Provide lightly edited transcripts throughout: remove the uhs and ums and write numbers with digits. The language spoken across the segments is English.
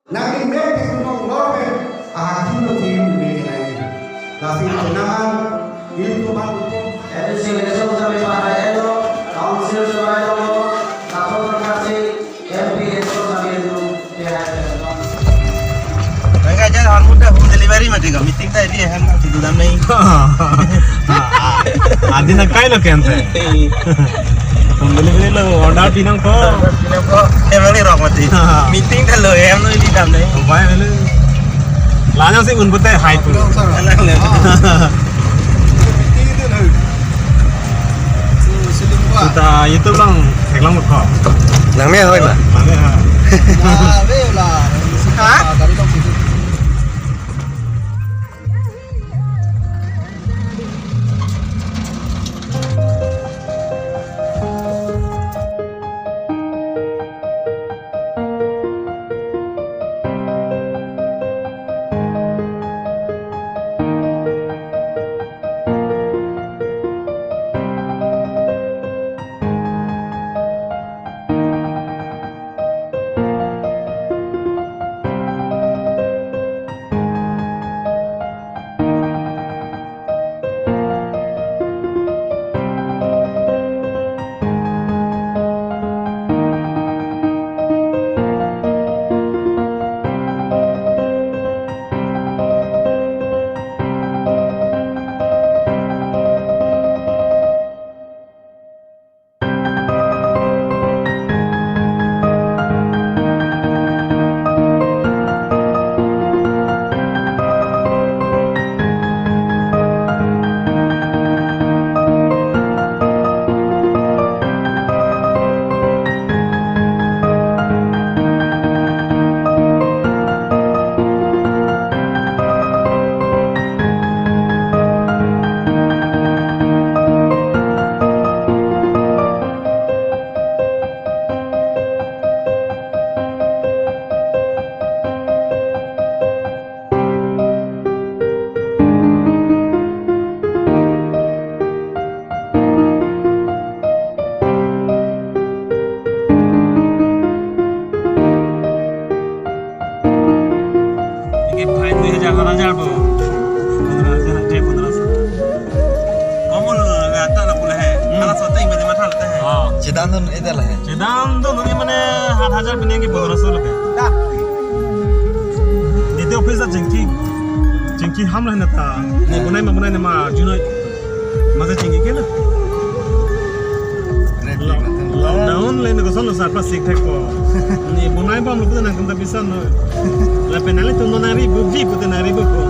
Nabi mereka tunong lope ahatin lo tim mereka lagi. Tapi kenaman itu baru. Edisi besok sampai pada elo, council sampai elo, tahun terkasih, MP besok sampai itu Mereka aja orang muda home delivery mati kau meeting tadi dia kan di dalam ni. Adi nak kaya lo kente. Home delivery lo order pinang ko. Emang ni rock mati. Meeting dah lo em lo di dalam ni. Baik mele. Lanyang sih unbut teh high tu. Kita itu bang, helang muka. Nang ni apa? Mana ha? Cedan tu itu lah. Cedan tu ni mana 8,000 pinang ke 1500 loke. Itu office jengki ham lah nata. Ni bunai ma junoi masa jengki ke lah. Lockdown lain ko solo sa pas sik thak ko. Ni bunai bam lu nang kam bisa no. La penale tu nari buji put nari bu ko.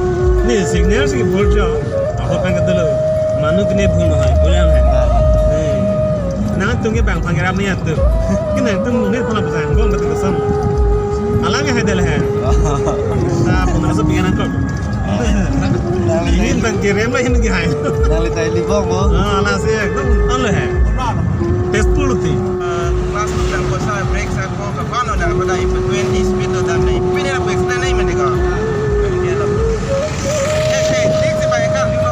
Ni signal sik boljo. Apa pang kadalo. Manu kene bhum hai pulang hai. Nah, tunggu bang pangeran ni ada. Kena tu mungkin pernah pasang gong betul betul. Alangnya ada lah. Nah, pernah rasa pingan angkot. Ini bang kirim lah ini kihai. Nali tay libong mo. Alah sih, tu Allah hai. Test puluh ti. Kelas tu yang kuasa break saya ko kapan ada pada 20 speed tu dan ni. Pilih apa explain ni mana kau? Next baik kan ni kau.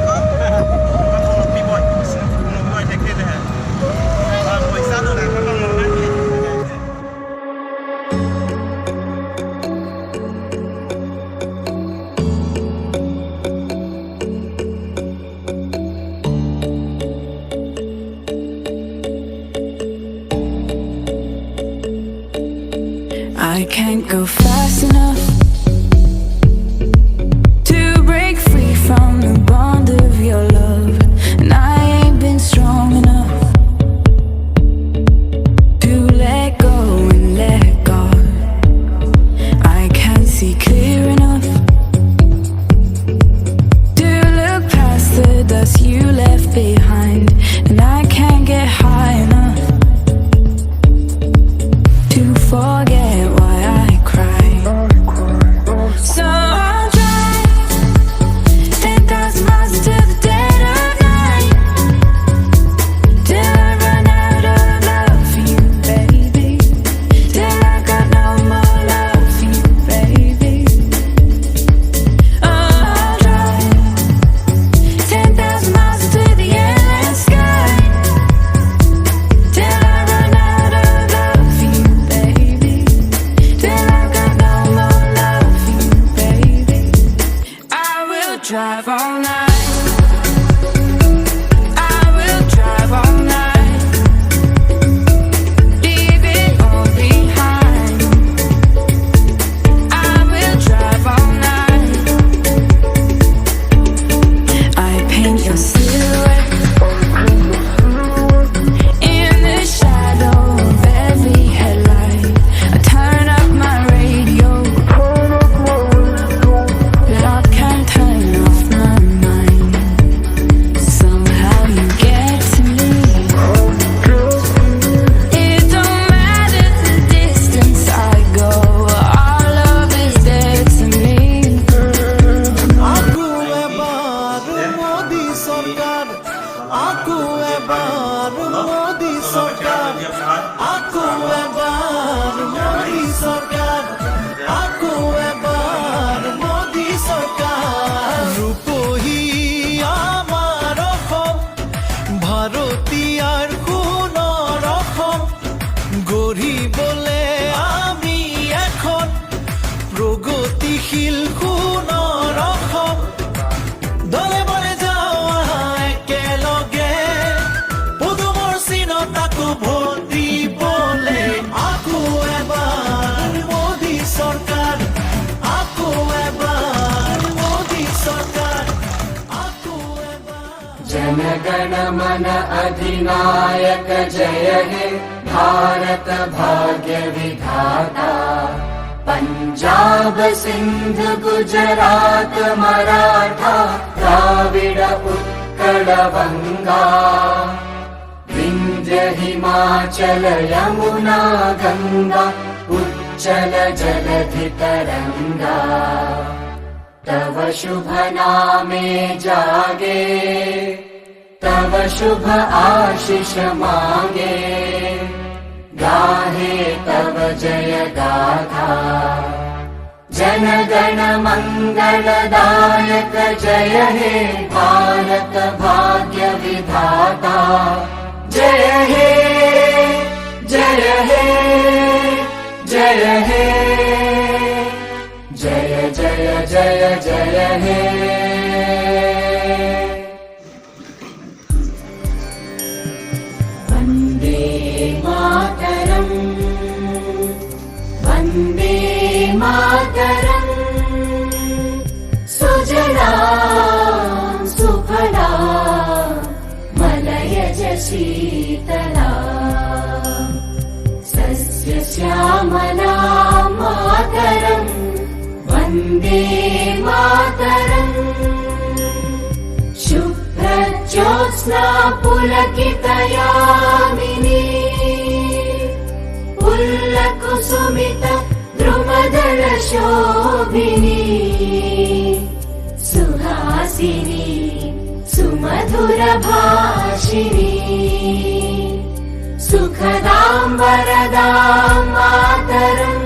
Boy. Boy take it hai. I can't go fast enough to break free from the bond of your love, and I ain't been strong enough to let go and let God. I can't see clear enough to look past the dust you left behind, and I can't get high enough to forget why I cried. drive all night. I will drive all night. Leave it all behind. I will drive all night. I paint your silhouette in the shadow of every headlight. I turn up my radio, but I can't turn off my mind. Somehow you get to me. It don't matter the distance I go, our love is dead to me. Aku ebar Modi Sarkar, aku ebar Modi Sarkar, aku ebar Modi Sarkar, aku ebar Modi Sarkar. Rupohi amar অসম, ভারতীয়ার খুনৰ অসম, গঢ়িবলে আমি এখন প্ৰগতিশীল সোণৰ অসম। দলে বলে যাওঁ আহা একেলগে, পদুমৰ চিনত আকৌ ভোট দিবলে। আকৌ এবাৰ মোদী চৰকাৰ, আকৌ এবাৰ মোদী চৰকাৰ, আকৌ এবাৰ। जनगण मन अधिनायक जय हे भारत भाग्य विधाता। पंजाब सिंध गुजरात मराठा द्राविड उत्कल बंगा। विंध्य हिमाचल यमुना गंगा उच्चल जलधि तरंगा। तव शुभ नामे जागे, तव शुभ आशीष मांगे। गाहे तव जय गाथा, जन गण मंगलदायक जय हे भारत भाग्य विधाता। जय हे जय हे जय हे जय जय जय जय हे। वन्दे मातरम्, वन्दे मातरम्। सुजला सुफला मलयज शीतला। सस्य श्यामला मातरम्, वन्दे मातरम्। शुभ्रज्योत्स्ना पुलकितयामिनी, पुल्लकुसुमित द्रुमदल शोभिनी। सुहासिनी सुमधुर भाषिणी, सुखदां वरदां मातरम्,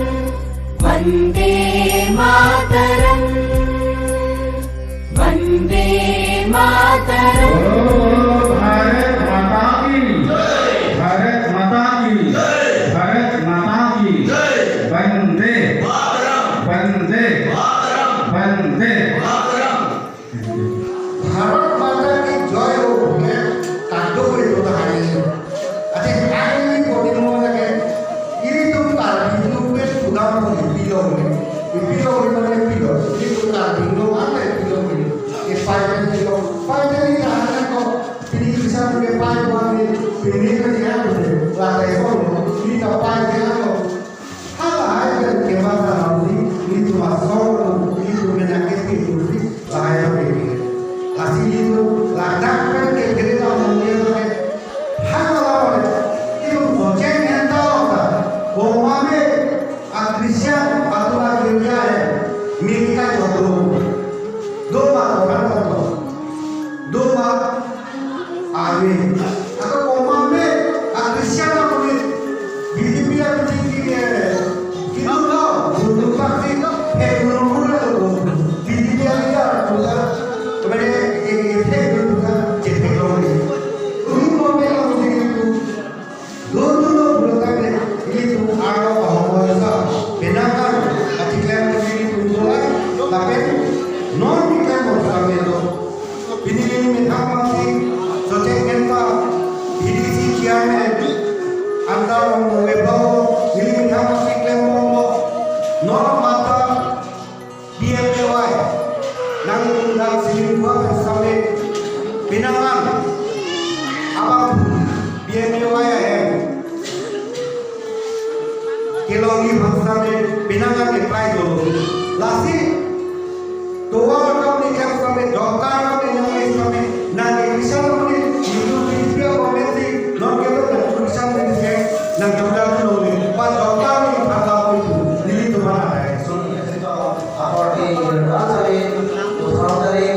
वन्दे मातरम्, वन्दे मातरम्। भारत माता की जय, भारत माता की जय, भारत माता की जय। वंदे मातरम, वंदे मातरम, वंदे मातरम। भारत माता की जय हो गे काटोरी उदाहरण আছে আইনি প্রতিমূলকে ইরিতু তার বিন্দুকে সুদাম করে বিলগে বিলগে মানে বিলগ ইরিতু তার বিন্দু মানে বিলগে এই পাইনি আনা কো তিনি কিসানকে পাই মানে তিনি কে আনে লাগাই বলো তিনি তা পাই গেল হালা আইবে কে বাবা নাউলি ইরিতু মাসoro ইরিতু মেনাকে ইরিতু লাগাই হবে así itu ladakkan ke gereja menjadi hal itu boceng yang tahu tak bahwa me Kristen atau gereja BJP Sochengdhenta BDC Chairman anglong webau masih kelompok norm mata BMPY nang undang selingkuh sampai pinangan abang BMPY kilongi sampai pinangan apply dulu lasi tua kami kan sampai dokter kami nanti sampai nanti bisa kami itu bisa komisi non kita dan bisa menjadi nang dokter dulu pak dokter yang bakal itu ini tuh mana Apalagi dari usaha dari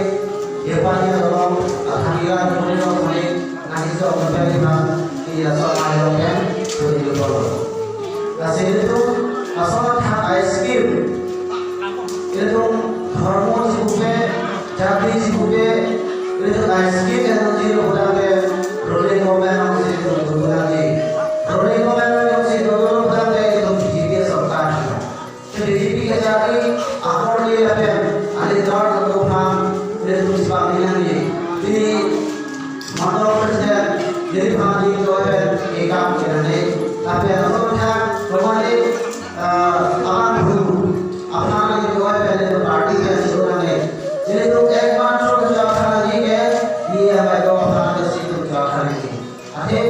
Irfannya dalam alhamdulillah kemudian kami nanti so menjadi dia soal ayatnya begitu dulu. Kasih itu asal hak ISKIM itu hormon sibuknya jadi sibuknya itu ISKIM yang jadi udah ke rolling komen masih itu lagi rolling komen masih itu udah ke itu BJP Sochengdhenta. BJP jadi akor dia apa ada dua kelompok itu sebagainya ini mantul presiden jadi kami juga ikam kerana tapi asal kemarin aman dulu अपना जो है पहले तो party के शुरू में जिन्हें तो एक बार तो जाकर नहीं गए ये हमें तो अपना किसी तो जाकर नहीं अरे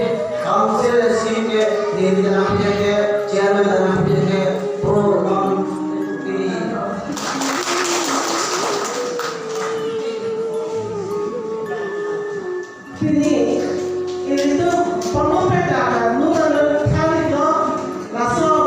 काउंसिल सीट के देवी नाम के चेयरमैन नाम के programme ini itu pemerintah nuran kali itu langsung